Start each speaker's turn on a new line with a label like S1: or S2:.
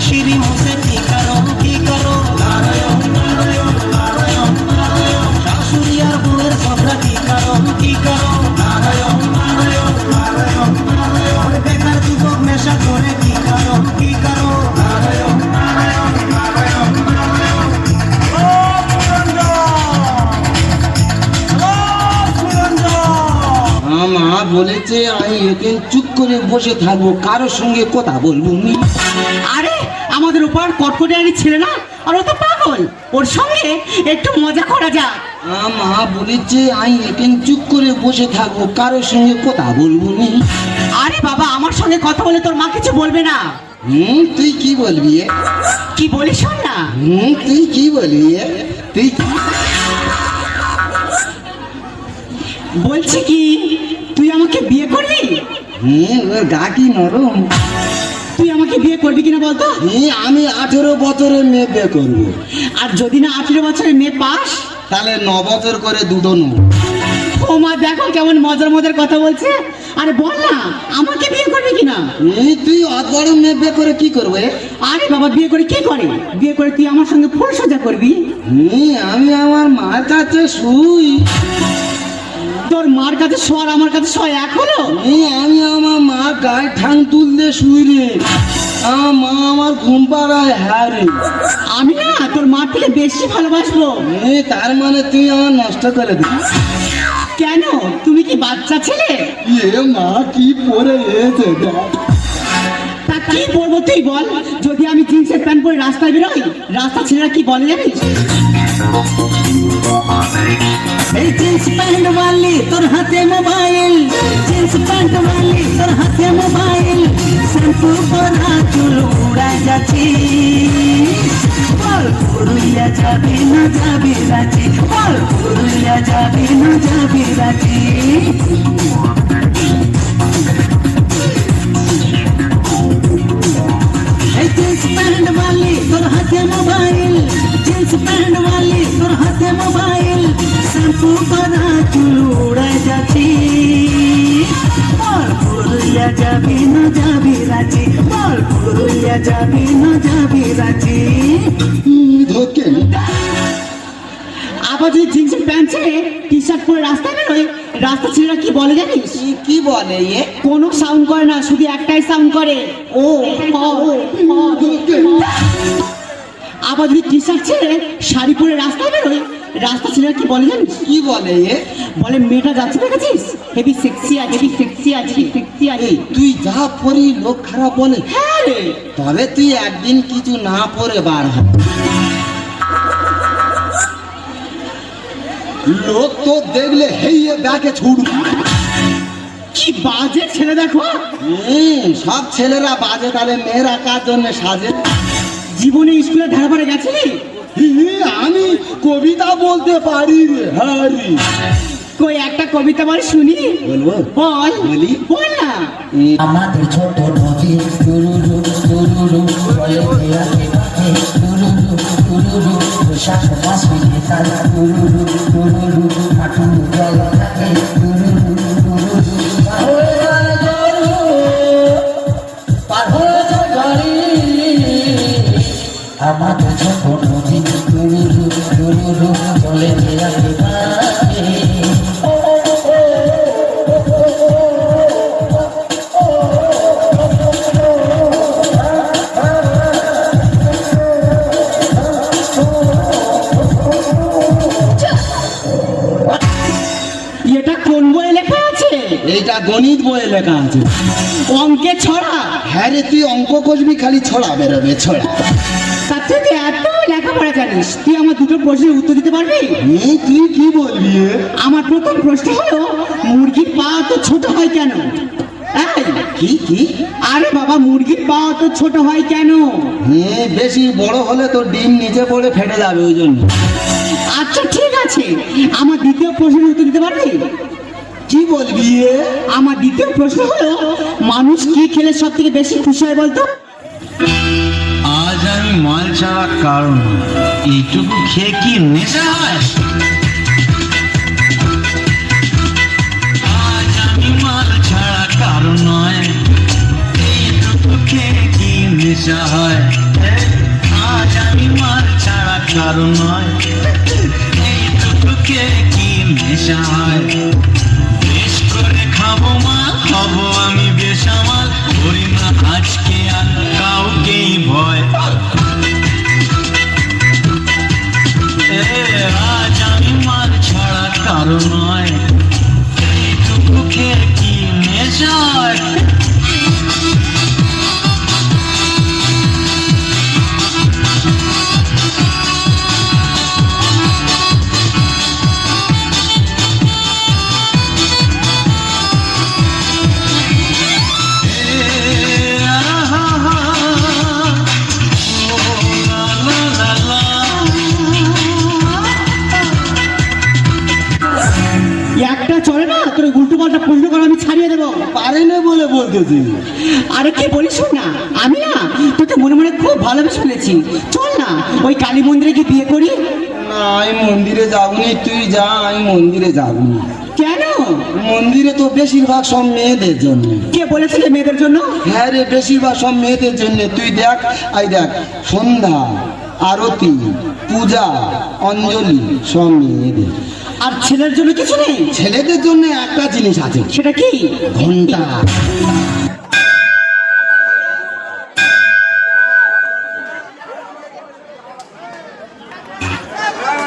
S1: সিঁড়ি মুছে কি করো কি করো, নারায়ণ নারায়ণ নারায়ণ নারায়ণ। শাশুড়ি আর বউয়ের ঝগড়া কি করো কি করো, নারায়ণ নারায়ণ নারায়ণ নারায়ণ। বেকার যুবক নেশা করে কি করো কি করো, নারায়ণ নারায়ণ নারায়ণ নারায়ণ।
S2: মা বলেছে আমি এখানে চুপ করে বসে থাকবো, কারোর সঙ্গে কথা বলবো নি।
S3: আরে আমাদের উপর কটকটিয়ানি ছেলে না, আর ও তো পাগল, ওর সঙ্গে একটু মজা করা যাক।
S2: মা বলেছে আমি এখানে চুপ করে বসে থাকবো, কারোর সঙ্গে কথা বলবো নি।
S3: আরে বাবা, আমার সঙ্গে কথা বলে তোর মা কিছু বলবে না।
S2: তুই কি বলবি?
S3: কি বলিস শোন না।
S2: তুই কি বলবি? তুই কি
S3: বলছি কি, তুই আমাকে বিয়ে করবি?
S2: ওর গা কি নরম।
S3: তুই আমাকে বিয়ে করবি কিনা বলতো?
S2: আমি 18 বছরের মেয়ে বিয়ে করবো।
S3: আর যদি না 18 বছরের মেয়ে পাস,
S2: তাহলে 9 বছর করে দুটো নো।
S3: ও মা দেখো কেমন মজার মজার কথা বলছে। আরে বল না, আমাকে বিয়ে করবি কিনা?
S2: তুই অত বড় মেয়ে বিয়ে করে কি করবে?
S3: আরে বাবা, বিয়ে করে কি করে? বিয়ে করে তুই আমার সঙ্গে ফুল সোজা করবি।
S2: আমি আমার মার কাছে শুই।
S3: তোর মার কাছে শোয়ার আমার কাছে শোয়া এক হলো?
S2: আমি আমার মা গায়ে ঠাং তুলতে শুই রে। আমার মা আমার ঘুম পাড়ায়। হ্যাঁ রে,
S3: আমি না তোর মার থেকে বেশি ভালোবাসবো।
S2: তার মানে তুই আমার নষ্ট করে দিস।
S3: কেন, তুমি কি বাচ্চা ছেলে?
S2: মা কি পরে এসে
S3: তা কি বলবো তুই বল? যদি আমি জিন্সের প্যান্ট পরে রাস্তায় বেরোই, রাস্তা ছেলেরা কি বলে জানিস?
S1: এই জিন্স প্যান্ট वाली তোর হাতে মোবাইল, জিন্স প্যান্ট वाली তোর হাতে মোবাইল। শ্যাম্পু করা চুল উড়ায় যাচ্ছি, বল পুরুলিয়া যাবি না যাবি রাঁচি, বল পুরুলিয়া যাবি না যাবি রাঁচি। এই জিন্স প্যান্ট वाली তোর হাতে মোবাইল, জিন্স প্যান্ট वाली তোর হাতে মোবাইল। শ্যাম্পু করা চুল উড়ায় যাচ্ছি, বল পুরুলিয়া যাবি না যাবি রাঁচি, বল পুরুলিয়া যাবি না যাবি রাঁচি।
S3: আবার যদি জিন্সের প্যান্ট ছেড়ে টি শার্ট পরে রাস্তায় বেরোই, রাস্তা ছেলেরা কি বলে জানিস?
S2: কি বলে?
S3: কোনো সাউন্ড করে না, শুধু একটাই সাউন্ড করে, ও ও ও। আবার যদি টি শার্ট ছেড়ে শাড়ি পরে রাস্তায় বেরোই, রাস্তা ছেলেরা কি বলে জানিস?
S2: কি বলে?
S3: বলে মেয়েটা যাচ্ছে দেখেছিস, হেভি সেক্সি আছে, হেভি সেক্সি আছে, সেক্সি আছে।
S2: তুই যা পরি লোক খারাপ বলে।
S3: হ্যাঁ রে,
S2: তবে তুই একদিন কিছু না পরে বার হ, লোক তো দেখলে হেইয়ে ব্যাকে ছুটবে।
S3: কি বাজে ছেলে দেখো।
S2: সব ছেলেরা বাজে, তাহলে মেয়েরা কার জন্য সাজে?
S3: জীবনে স্কুলে ধারাবারে গেছিলি?
S2: আমি কবিতা বলতে পারি রে। হ্যাঁ রে,
S3: কই একটা কবিতা বল শুনি।
S2: বলবো?
S3: বল,
S2: বলি?
S3: বল না।
S1: আমাদের ছোট নদী টুরুরু টুরুরু বলে দেয়াকে ডাকে, টুরুরু টুরুরু বৈশাখ মাস মিলে তার টুরুরু টুরুরু হাঁটু জল থাকে, টুরুরু টুরুরু পার হয়ে যায় গরু, পার হয়ে যায় গাড়ি। আমাদের ছোট নদী টুরুরু টুরুরু বলে দেয়াকে ডাকে।
S3: এটা কোন বই লেখা আছে?
S2: এইটা গণিত বইয়ে লেখা আছে।
S3: অঙ্কে ছড়া?
S2: হ্যাঁ রে, তুই অঙ্ক কষবি, খালি ছড়া বেরোবে ছড়া।
S3: তার থেকে এত লেখাপড়া জানিস, তুই আমার দুটো প্রশ্নের উত্তর দিতে পারবি?
S2: তুই কি বলবি?
S3: আমার প্রথম প্রশ্ন হলো, মুরগির পা তো ছোট হয় কেন?
S2: কি কি?
S3: আরে বাবা, মুরগির পা তো ছোট হয় কেন?
S2: বেশি বড় হলে তো ডিম নিচে পড়ে ফেটে যাবে, ওই জন্য।
S3: আচ্ছা ঠিক আছে, আমার দ্বিতীয় প্রশ্নের উত্তর দিতে পারবি?
S2: কি বলবি?
S3: আমার দ্বিতীয় প্রশ্ন হলো, মানুষ কি খেলে সব থেকে বেশি খুশি হয় বলতো?
S4: আজ আমি মাল ছাড়া কারণ এইটুকু খেয়ে কি নেশা হয়? আজ আমি মাল ছাড়া কারণ নয়, এইটুকু খেয়ে কি নেশা হয়। আজ আমি মাল ছাড়া কারো নয়, এইটুকু খেয়ে কি নেশা হয়। বেশ করে খাবো মাল, হবো আমি বেসামাল, করি না আজকে আর কাউকেই ভয়। আজ আমি মাল ছাড়া কারো নয়, এইটুকু খেয়ে কি নেশা হয়।
S3: একটা চলে না, তোর উল্টো পাল্টা পূর্ণ করে আমি ছাড়িয়ে দেবো।
S2: পারে না বলে বলতেছি।
S3: আরে কি বলিস শোন না, আমি না তোকে মনে মনে খুব ভালোবেসে ফেলেছি। চল না ওই কালী মন্দিরে গিয়ে বিয়ে করি।
S2: না আমি মন্দিরে যাবনি, তুই যা, আমি মন্দিরে যাবনি।
S3: কেন?
S2: মন্দিরে তো বেশিরভাগ সব মেয়েদের জন্য।
S3: কে বলেছিল মেয়েদের জন্য?
S2: হ্যাঁ রে, বেশিরভাগ সব মেয়েদের জন্য। তুই দেখ, আই দেখ, সন্ধ্যা, আরতি, পূজা, অঞ্জলি সব মেয়েদের।
S3: আর ছেলের জন্য কিছু নেই?
S2: ছেলেদের জন্য একটা জিনিস আছে,
S3: সেটা কি?
S2: ঘন্টা।